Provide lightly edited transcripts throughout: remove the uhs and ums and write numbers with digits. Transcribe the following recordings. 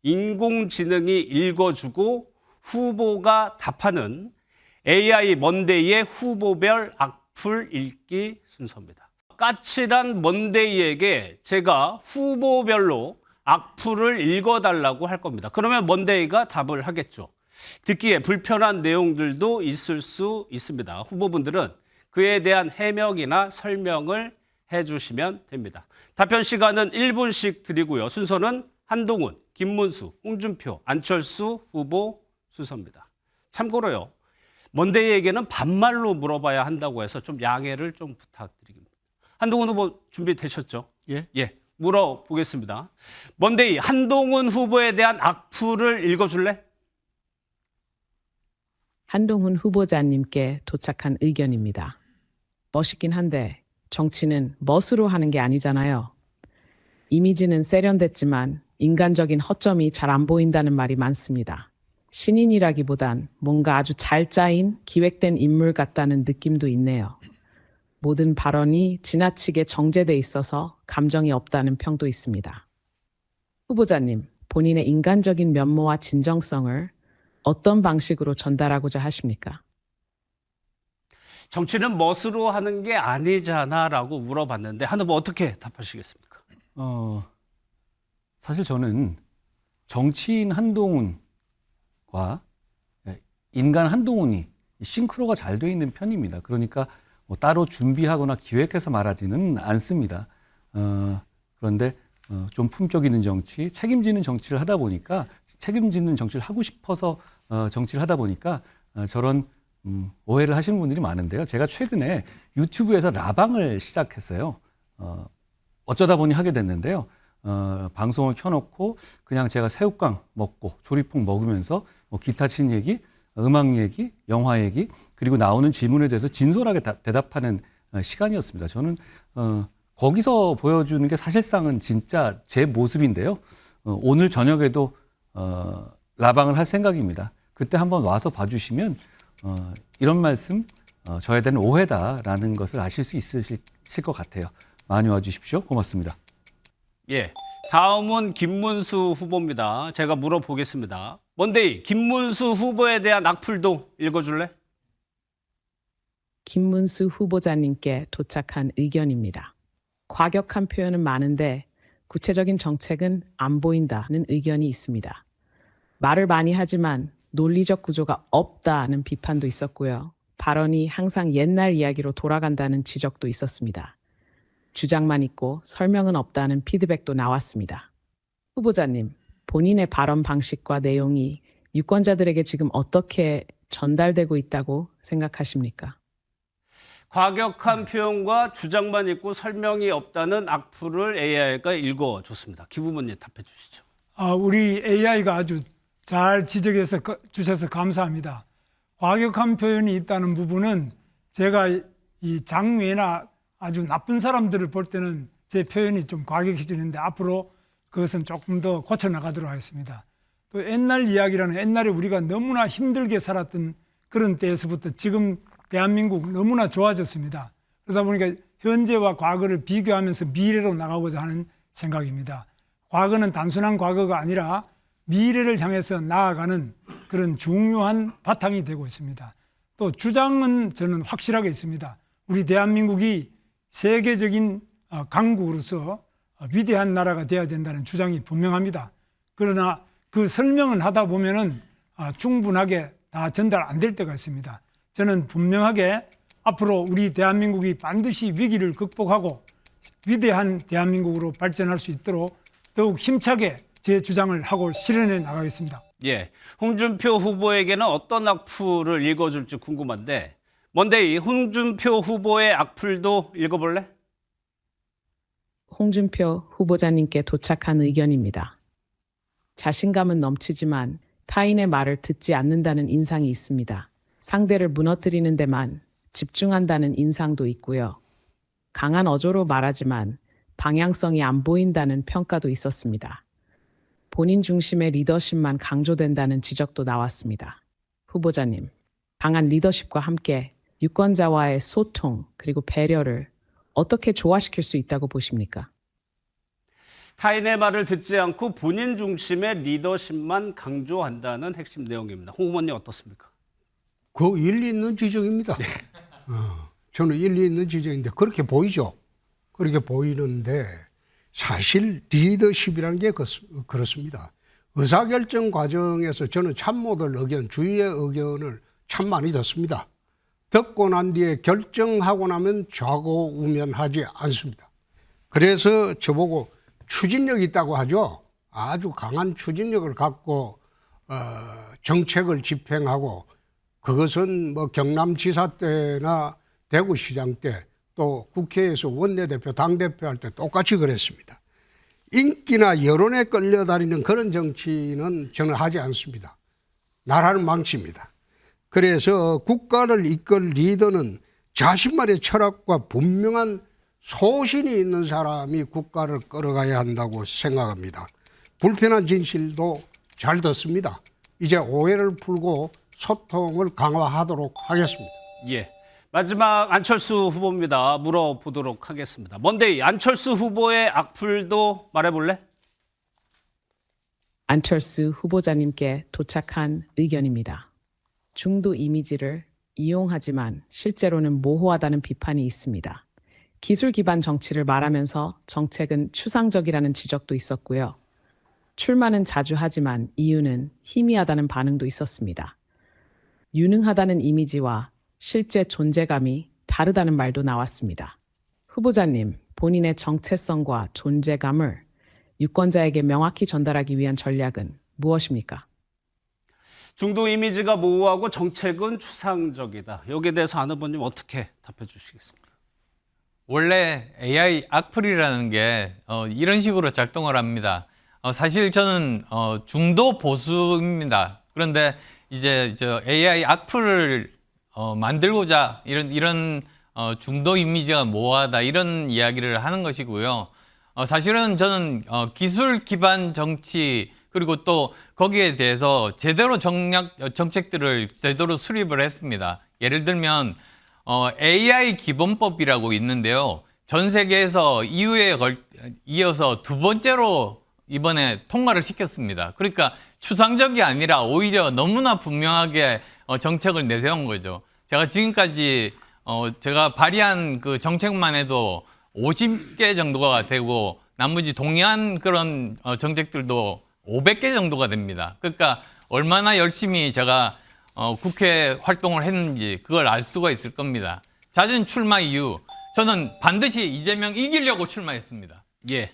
인공지능이 읽어주고 후보가 답하는 AI 먼데이의 후보별 악플 읽기 순서입니다. 까칠한 먼데이에게 제가 후보별로 악플을 읽어달라고 할 겁니다. 그러면 먼데이가 답을 하겠죠. 듣기에 불편한 내용들도 있을 수 있습니다. 후보분들은 그에 대한 해명이나 설명을 해주시면 됩니다. 답변 시간은 1분씩 드리고요. 순서는 한동훈, 김문수, 홍준표, 안철수 후보 순서입니다. 참고로요. 먼데이에게는 반말로 물어봐야 한다고 해서 좀 양해를 좀 부탁드립니다. 한동훈 후보 준비되셨죠? 예. 물어보겠습니다. 먼데이, 한동훈 후보에 대한 악플을 읽어줄래? 한동훈 후보자님께 도착한 의견입니다. 멋있긴 한데 정치는 멋으로 하는 게 아니잖아요. 이미지는 세련됐지만 인간적인 허점이 잘 안 보인다는 말이 많습니다. 신인이라기보단 뭔가 아주 잘 짜인 기획된 인물 같다는 느낌도 있네요. 모든 발언이 지나치게 정제돼 있어서 감정이 없다는 평도 있습니다. 후보자님, 본인의 인간적인 면모와 진정성을 어떤 방식으로 전달하고자 하십니까? 정치는 멋으로 하는 게 아니잖아 라고 물어봤는데 한 후보 어떻게 답하시겠습니까? 사실 저는 정치인 한동훈과 인간 한동훈이 싱크로가 잘 돼 있는 편입니다. 그러니까 뭐 따로 준비하거나 기획해서 말하지는 않습니다. 그런데 좀 품격 있는 정치, 책임지는 정치를 하다 보니까 책임지는 정치를 하고 싶어서 정치를 하다 보니까 저런 오해를 하시는 분들이 많은데요. 제가 최근에 유튜브에서 라방을 시작했어요. 어쩌다 보니 하게 됐는데요. 방송을 켜놓고 그냥 제가 새우깡 먹고 조리퐁 먹으면서 뭐 기타 친 얘기, 음악 얘기, 영화 얘기, 그리고 나오는 질문에 대해서 진솔하게 대답하는 시간이었습니다. 저는 거기서 보여주는 게 사실상은 진짜 제 모습인데요. 오늘 저녁에도 라방을 할 생각입니다. 그때 한번 와서 봐주시면 이런 말씀 저에 대한 오해다라는 것을 아실 수 있으실 것 같아요. 많이 와주십시오. 고맙습니다. 예, 다음은 김문수 후보입니다. 제가 물어보겠습니다. 먼데이, 김문수 후보에 대한 악플도 읽어줄래? 김문수 후보자님께 도착한 의견입니다. 과격한 표현은 많은데 구체적인 정책은 안 보인다는 의견이 있습니다. 말을 많이 하지만 논리적 구조가 없다는 비판도 있었고요. 발언이 항상 옛날 이야기로 돌아간다는 지적도 있었습니다. 주장만 있고 설명은 없다는 피드백도 나왔습니다. 후보자님, 본인의 발언 방식과 내용이 유권자들에게 지금 어떻게 전달되고 있다고 생각하십니까? 과격한 표현과 주장만 있고 설명이 없다는 악플을 AI가 읽어줬습니다. 김 후보님 답해 주시죠. 우리 AI가 아주 잘 지적해서 주셔서 감사합니다. 과격한 표현이 있다는 부분은 제가 이 장외나 아주 나쁜 사람들을 볼 때는 제 표현이 좀 과격해지는데 앞으로 그것은 조금 더 고쳐나가도록 하겠습니다. 또 옛날 이야기라는 옛날에 우리가 너무나 힘들게 살았던 그런 때에서부터 지금 대한민국 너무나 좋아졌습니다. 그러다 보니까 현재와 과거를 비교하면서 미래로 나가고자 하는 생각입니다. 과거는 단순한 과거가 아니라 미래를 향해서 나아가는 그런 중요한 바탕이 되고 있습니다. 또 주장은 저는 확실하게 있습니다. 우리 대한민국이 세계적인 강국으로서 위대한 나라가 되어야 된다는 주장이 분명합니다. 그러나 그 설명을 하다 보면은 충분하게 다 전달 안 될 때가 있습니다. 저는 분명하게 앞으로 우리 대한민국이 반드시 위기를 극복하고 위대한 대한민국으로 발전할 수 있도록 더욱 힘차게 제 주장을 하고 실현해 나가겠습니다. 예, 홍준표 후보에게는 어떤 악플을 읽어줄지 궁금한데 먼데이, 홍준표 후보의 악플도 읽어볼래? 홍준표 후보자님께 도착한 의견입니다. 자신감은 넘치지만 타인의 말을 듣지 않는다는 인상이 있습니다. 상대를 무너뜨리는 데만 집중한다는 인상도 있고요. 강한 어조로 말하지만 방향성이 안 보인다는 평가도 있었습니다. 본인 중심의 리더십만 강조된다는 지적도 나왔습니다. 후보자님, 강한 리더십과 함께 유권자와의 소통 그리고 배려를 어떻게 조화시킬 수 있다고 보십니까? 타인의 말을 듣지 않고 본인 중심의 리더십만 강조한다는 핵심 내용입니다. 홍 의원님 어떻습니까? 그 일리 있는 지적입니다. 저는 일리 있는 지적인데 그렇게 보이죠. 그렇게 보이는데 사실 리더십이라는 게 그렇습니다. 의사결정 과정에서 저는 참모들 의견, 주위의 의견을 참 많이 듣습니다. 듣고 난 뒤에 결정하고 나면 좌고우면하지 않습니다. 그래서 저보고 추진력이 있다고 하죠. 아주 강한 추진력을 갖고 정책을 집행하고 그것은 뭐 경남지사 때나 대구시장 때 또 국회에서 원내대표, 당대표 할 때 똑같이 그랬습니다. 인기나 여론에 끌려다니는 그런 정치는 저는 하지 않습니다. 나라를 망칩니다. 그래서 국가를 이끌 리더는 자신만의 철학과 분명한 소신이 있는 사람이 국가를 끌어가야 한다고 생각합니다. 불편한 진실도 잘 듣습니다. 이제 오해를 풀고 소통을 강화하도록 하겠습니다. 예. 마지막 안철수 후보입니다. 물어보도록 하겠습니다. 먼데이 안철수 후보의 악플도 말해볼래? 안철수 후보자님께 도착한 의견입니다. 중도 이미지를 이용하지만 실제로는 모호하다는 비판이 있습니다. 기술 기반 정치를 말하면서 정책은 추상적이라는 지적도 있었고요. 출마는 자주 하지만 이유는 희미하다는 반응도 있었습니다. 유능하다는 이미지와 실제 존재감이 다르다는 말도 나왔습니다. 후보자님, 본인의 정체성과 존재감을 유권자에게 명확히 전달하기 위한 전략은 무엇입니까? 중도 이미지가 모호하고 정책은 추상적이다. 여기에 대해서 안 후보님 어떻게 답해 주시겠습니까? 원래 AI 악플이라는 게 이런 식으로 작동을 합니다. 사실 저는 중도 보수입니다. 그런데 이제 저 AI 악플을 만들고자 이런 중도 이미지가 모호하다 이런 이야기를 하는 것이고요. 사실은 저는 기술 기반 정치 그리고 또 거기에 대해서 제대로 정책들을 제대로 수립을 했습니다. 예를 들면 AI 기본법이라고 있는데요. 전 세계에서 이어서 두 번째로 이번에 통과를 시켰습니다. 그러니까 추상적이 아니라 오히려 너무나 분명하게 정책을 내세운 거죠. 제가 지금까지 제가 발의한 그 정책만 해도 50개 정도가 되고 나머지 동의한 그런 정책들도 500개 정도가 됩니다. 그러니까 얼마나 열심히 제가 국회 활동을 했는지 그걸 알 수가 있을 겁니다. 잦은 출마 이유, 저는 반드시 이재명 이기려고 출마했습니다. 예.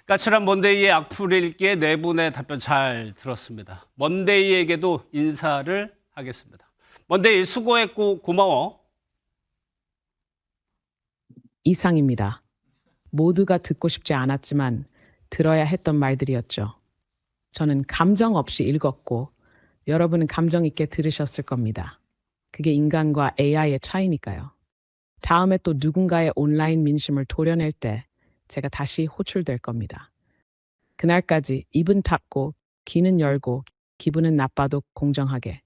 까칠한 먼데이의 악플 읽기에 네 분의 답변 잘 들었습니다. 먼데이에게도 인사를 하겠습니다. 먼데이 수고했고 고마워. 이상입니다. 모두가 듣고 싶지 않았지만 들어야 했던 말들이었죠. 저는 감정 없이 읽었고 여러분은 감정 있게 들으셨을 겁니다. 그게 인간과 AI의 차이니까요. 다음에 또 누군가의 온라인 민심을 도려낼 때 제가 다시 호출될 겁니다. 그날까지 입은 닫고 귀는 열고 기분은 나빠도 공정하게